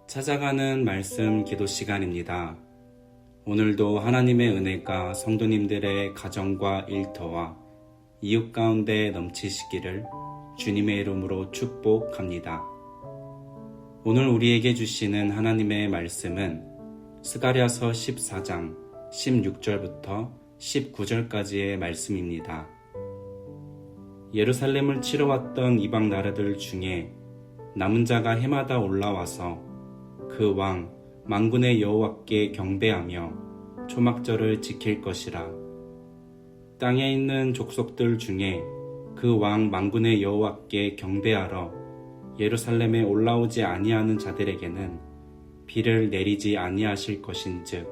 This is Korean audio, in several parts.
찾아가는 말씀 기도 시간입니다. 오늘도 하나님의 은혜가 성도님들의 가정과 일터와 이웃 가운데 넘치시기를 주님의 이름으로 축복합니다. 오늘 우리에게 주시는 하나님의 말씀은 스가랴서 14장 16절부터 19절까지의 말씀입니다. 예루살렘을 치러 왔던 이방 나라들 중에 남은 자가 해마다 올라와서 그 왕 만군의 여호와께 경배하며 초막절을 지킬 것이라. 땅에 있는 족속들 중에 그 왕 만군의 여호와께 경배하러 예루살렘에 올라오지 아니하는 자들에게는 비를 내리지 아니하실 것인즉,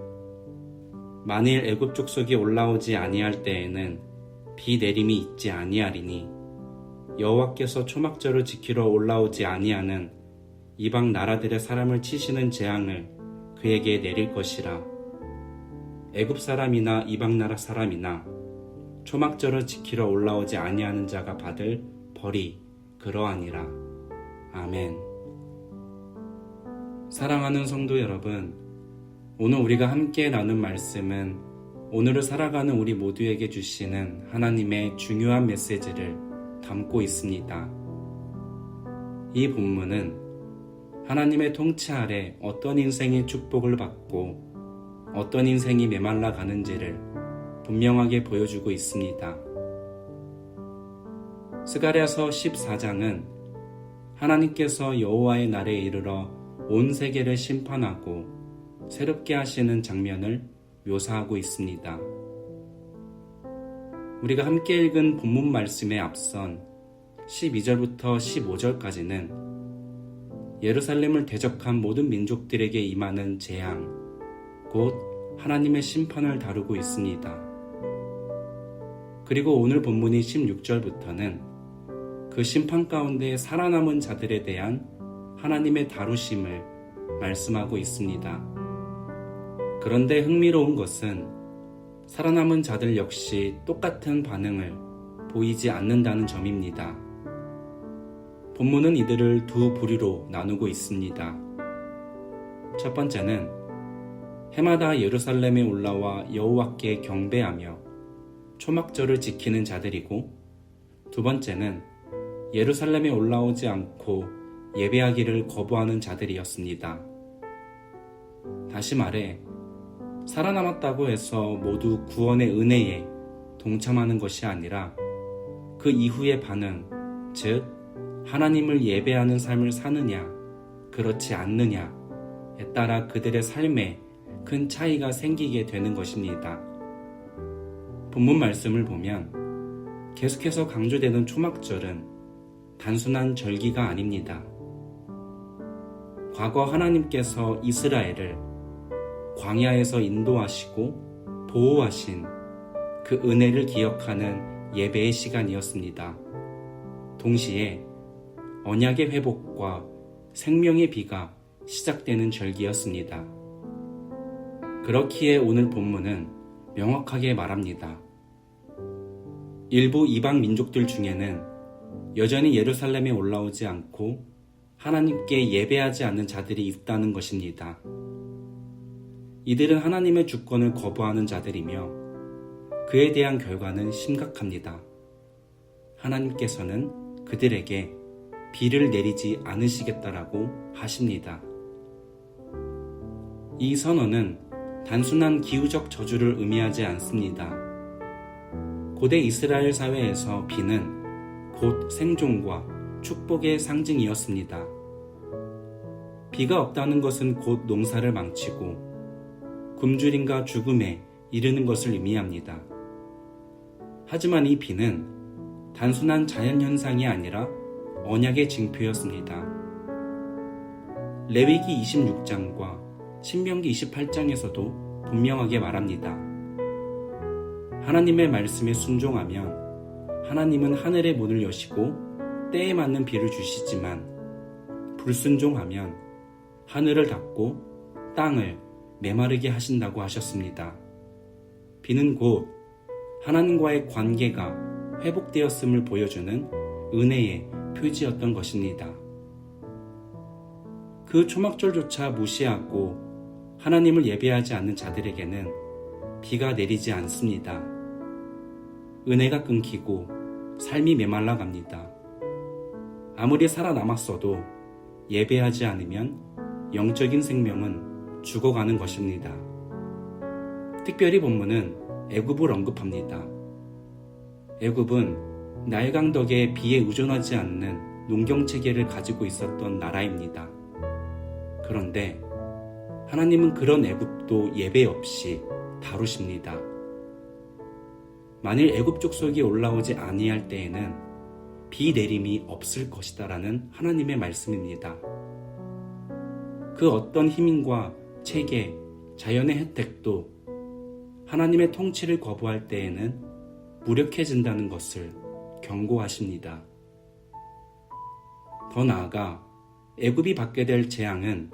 만일 애굽 족속이 올라오지 아니할 때에는 비 내림이 있지 아니하리니 여호와께서 초막절을 지키러 올라오지 아니하는 이방 나라들의 사람을 치시는 재앙을 그에게 내릴 것이라. 애굽 사람이나 이방 나라 사람이나 초막절을 지키러 올라오지 아니하는 자가 받을 벌이 그러하니라. 아멘. 사랑하는 성도 여러분, 오늘 우리가 함께 나눈 말씀은 오늘을 살아가는 우리 모두에게 주시는 하나님의 중요한 메시지를 담고 있습니다. 이 본문은 하나님의 통치 아래 어떤 인생이 축복을 받고 어떤 인생이 메말라 가는지를 분명하게 보여주고 있습니다. 스가랴서 14장은 하나님께서 여호와의 날에 이르러 온 세계를 심판하고 새롭게 하시는 장면을 묘사하고 있습니다. 우리가 함께 읽은 본문 말씀에 앞선 12절부터 15절까지는 예루살렘을 대적한 모든 민족들에게 임하는 재앙, 곧 하나님의 심판을 다루고 있습니다. 그리고 오늘 본문인 16절부터는 그 심판 가운데 살아남은 자들에 대한 하나님의 다루심을 말씀하고 있습니다. 그런데 흥미로운 것은 살아남은 자들 역시 똑같은 반응을 보이지 않는다는 점입니다. 본문은 이들을 두 부류로 나누고 있습니다. 첫 번째는 해마다 예루살렘에 올라와 여호와께 경배하며 초막절을 지키는 자들이고, 두 번째는 예루살렘에 올라오지 않고 예배하기를 거부하는 자들이었습니다. 다시 말해, 살아남았다고 해서 모두 구원의 은혜에 동참하는 것이 아니라 그 이후의 반응, 즉 하나님을 예배하는 삶을 사느냐, 그렇지 않느냐에 따라 그들의 삶에 큰 차이가 생기게 되는 것입니다. 본문 말씀을 보면 계속해서 강조되는 초막절은 단순한 절기가 아닙니다. 과거 하나님께서 이스라엘을 광야에서 인도하시고 보호하신 그 은혜를 기억하는 예배의 시간이었습니다. 동시에 언약의 회복과 생명의 비가 시작되는 절기였습니다. 그렇기에 오늘 본문은 명확하게 말합니다. 일부 이방 민족들 중에는 여전히 예루살렘에 올라오지 않고 하나님께 예배하지 않는 자들이 있다는 것입니다. 이들은 하나님의 주권을 거부하는 자들이며 그에 대한 결과는 심각합니다. 하나님께서는 그들에게 비를 내리지 않으시겠다라고 하십니다. 이 선언은 단순한 기후적 저주를 의미하지 않습니다. 고대 이스라엘 사회에서 비는 곧 생존과 축복의 상징이었습니다. 비가 없다는 것은 곧 농사를 망치고 굶주림과 죽음에 이르는 것을 의미합니다. 하지만 이 비는 단순한 자연현상이 아니라 언약의 징표였습니다. 레위기 26장과 신명기 28장에서도 분명하게 말합니다. 하나님의 말씀에 순종하면 하나님은 하늘의 문을 여시고 때에 맞는 비를 주시지만, 불순종하면 하늘을 닫고 땅을 메마르게 하신다고 하셨습니다. 비는 곧 하나님과의 관계가 회복되었음을 보여주는 은혜의 표지였던 것입니다. 그 초막절조차 무시하고 하나님을 예배하지 않는 자들에게는 비가 내리지 않습니다. 은혜가 끊기고 삶이 메말라 갑니다. 아무리 살아남았어도 예배하지 않으면 영적인 생명은 죽어가는 것입니다. 특별히 본문은 애굽을 언급합니다. 애굽은 나일강 덕에 비에 의존하지 않는 농경체계를 가지고 있었던 나라입니다. 그런데 하나님은 그런 애굽도 예배 없이 다루십니다. 만일 애굽 족속이 올라오지 아니할 때에는 비 내림이 없을 것이다라는 하나님의 말씀입니다. 그 어떤 힘과 체계, 자연의 혜택도 하나님의 통치를 거부할 때에는 무력해진다는 것을 경고하십니다. 더 나아가 애굽이 받게 될 재앙은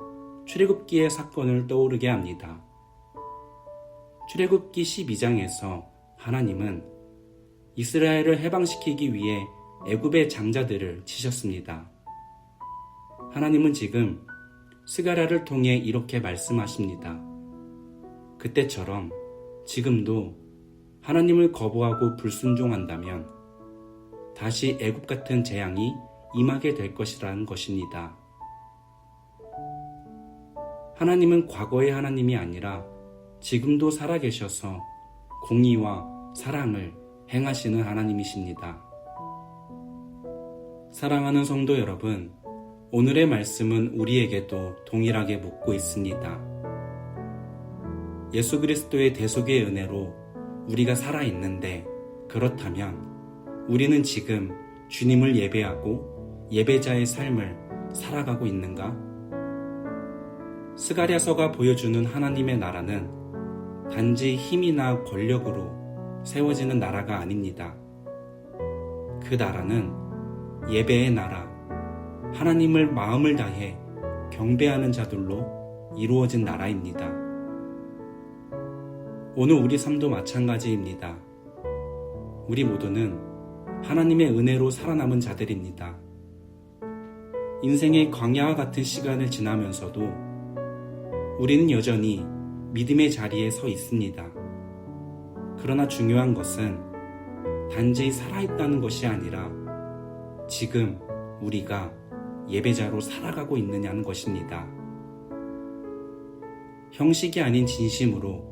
출애굽기의 사건을 떠오르게 합니다. 출애굽기 12장에서 하나님은 이스라엘을 해방시키기 위해 애굽의 장자들을 치셨습니다. 하나님은 지금 스가랴를 통해 이렇게 말씀하십니다. 그때처럼 지금도 하나님을 거부하고 불순종한다면 다시 애굽 같은 재앙이 임하게 될 것이라는 것입니다. 하나님은 과거의 하나님이 아니라 지금도 살아계셔서 공의와 사랑을 행하시는 하나님이십니다. 사랑하는 성도 여러분, 오늘의 말씀은 우리에게도 동일하게 묻고 있습니다. 예수 그리스도의 대속의 은혜로 우리가 살아있는데 그렇다면 우리는 지금 주님을 예배하고 예배자의 삶을 살아가고 있는가? 스가랴서가 보여주는 하나님의 나라는 단지 힘이나 권력으로 세워지는 나라가 아닙니다. 그 나라는 예배의 나라, 하나님을 마음을 다해 경배하는 자들로 이루어진 나라입니다. 오늘 우리 삶도 마찬가지입니다. 우리 모두는 하나님의 은혜로 살아남은 자들입니다. 인생의 광야와 같은 시간을 지나면서도 우리는 여전히 믿음의 자리에 서 있습니다. 그러나 중요한 것은 단지 살아있다는 것이 아니라 지금 우리가 예배자로 살아가고 있느냐는 것입니다. 형식이 아닌 진심으로,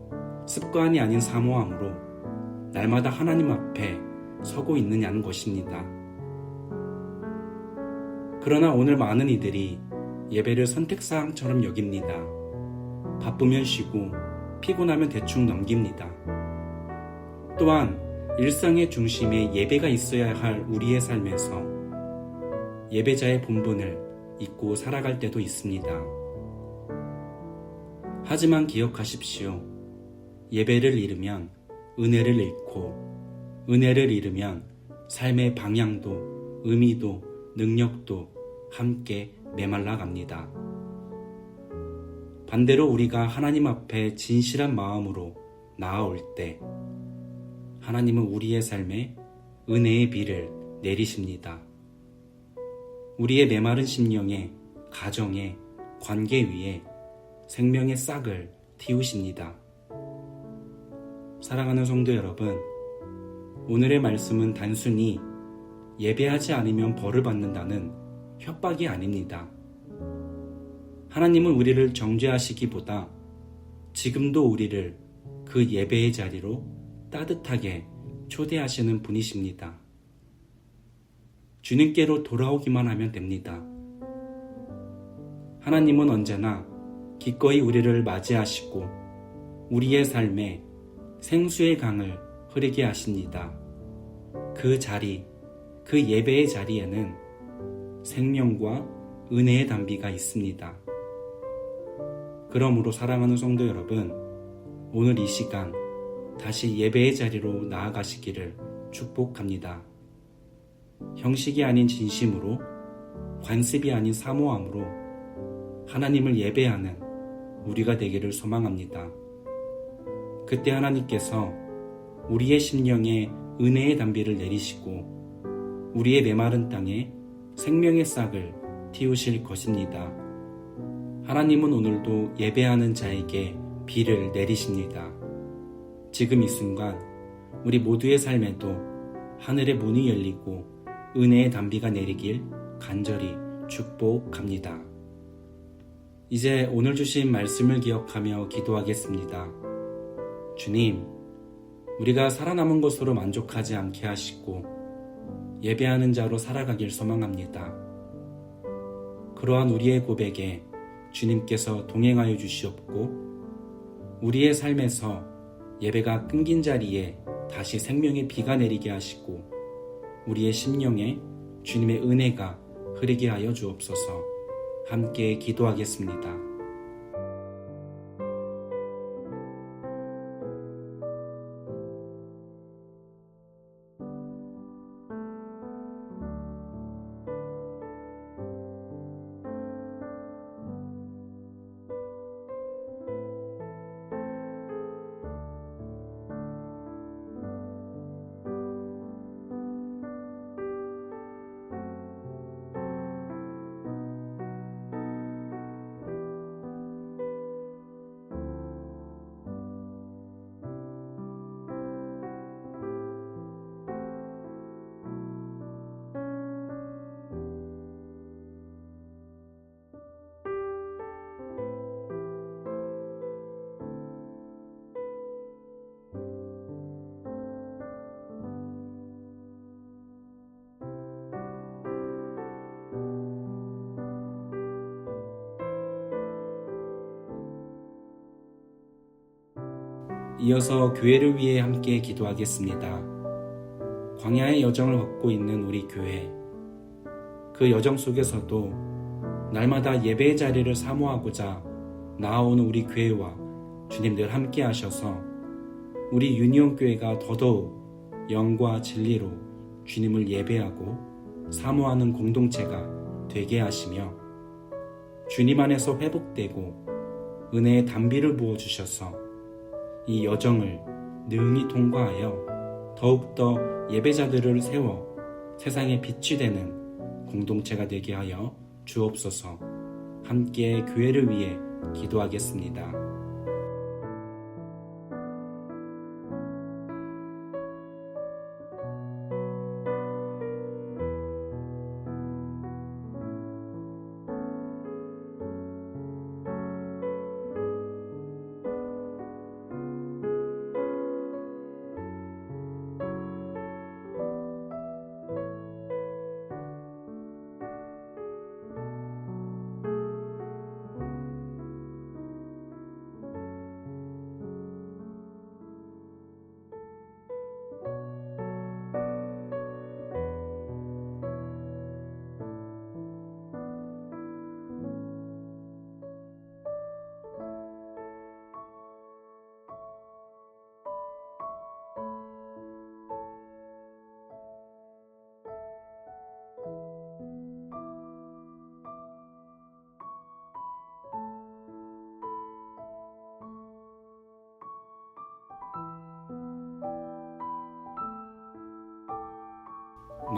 습관이 아닌 사모함으로 날마다 하나님 앞에 서고 있느냐는 것입니다. 그러나 오늘 많은 이들이 예배를 선택사항처럼 여깁니다. 바쁘면 쉬고 피곤하면 대충 넘깁니다. 또한 일상의 중심에 예배가 있어야 할 우리의 삶에서 예배자의 본분을 잊고 살아갈 때도 있습니다. 하지만 기억하십시오. 예배를 잃으면 은혜를 잃고, 은혜를 잃으면 삶의 방향도 의미도 능력도 함께 메말라 갑니다. 반대로 우리가 하나님 앞에 진실한 마음으로 나아올 때 하나님은 우리의 삶에 은혜의 비를 내리십니다. 우리의 메마른 심령에, 가정에, 관계 위에 생명의 싹을 틔우십니다. 사랑하는 성도 여러분, 오늘의 말씀은 단순히 예배하지 않으면 벌을 받는다는 협박이 아닙니다. 하나님은 우리를 정죄하시기보다 지금도 우리를 그 예배의 자리로 따뜻하게 초대하시는 분이십니다. 주님께로 돌아오기만 하면 됩니다. 하나님은 언제나 기꺼이 우리를 맞이하시고 우리의 삶에 생수의 강을 흐르게 하십니다. 그 자리, 그 예배의 자리에는 생명과 은혜의 담비가 있습니다. 그러므로 사랑하는 성도 여러분, 오늘 이 시간 다시 예배의 자리로 나아가시기를 축복합니다. 형식이 아닌 진심으로, 관습이 아닌 사모함으로 하나님을 예배하는 우리가 되기를 소망합니다. 그때 하나님께서 우리의 심령에 은혜의 담비를 내리시고 우리의 메마른 땅에 생명의 싹을 틔우실 것입니다. 하나님은 오늘도 예배하는 자에게 비를 내리십니다. 지금 이 순간 우리 모두의 삶에도 하늘의 문이 열리고 은혜의 단비가 내리길 간절히 축복합니다. 이제 오늘 주신 말씀을 기억하며 기도하겠습니다. 주님, 우리가 살아남은 것으로 만족하지 않게 하시고 예배하는 자로 살아가길 소망합니다. 그러한 우리의 고백에 주님께서 동행하여 주시옵고 우리의 삶에서 예배가 끊긴 자리에 다시 생명의 비가 내리게 하시고 우리의 심령에 주님의 은혜가 흐르게 하여 주옵소서. 함께 기도하겠습니다. 이어서 교회를 위해 함께 기도하겠습니다. 광야의 여정을 걷고 있는 우리 교회, 그 여정 속에서도 날마다 예배의 자리를 사모하고자 나아오는 우리 교회와 주님 늘 함께 하셔서 우리 유니온 교회가 더더욱 영과 진리로 주님을 예배하고 사모하는 공동체가 되게 하시며 주님 안에서 회복되고 은혜의 단비를 부어주셔서 이 여정을 능히 통과하여 더욱더 예배자들을 세워 세상에 빛이 되는 공동체가 되게 하여 주옵소서. 함께 교회를 위해 기도하겠습니다.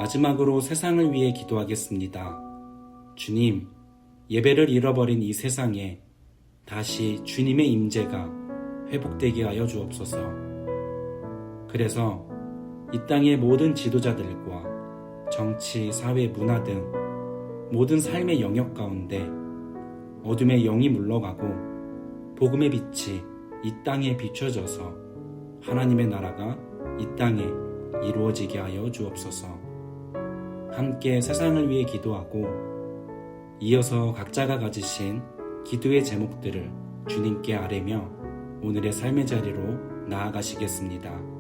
마지막으로 세상을 위해 기도하겠습니다. 주님, 예배를 잃어버린 이 세상에 다시 주님의 임재가 회복되게 하여 주옵소서. 그래서 이 땅의 모든 지도자들과 정치, 사회, 문화 등 모든 삶의 영역 가운데 어둠의 영이 물러가고 복음의 빛이 이 땅에 비춰져서 하나님의 나라가 이 땅에 이루어지게 하여 주옵소서. 함께 세상을 위해 기도하고 이어서 각자가 가지신 기도의 제목들을 주님께 아뢰며 오늘의 삶의 자리로 나아가시겠습니다.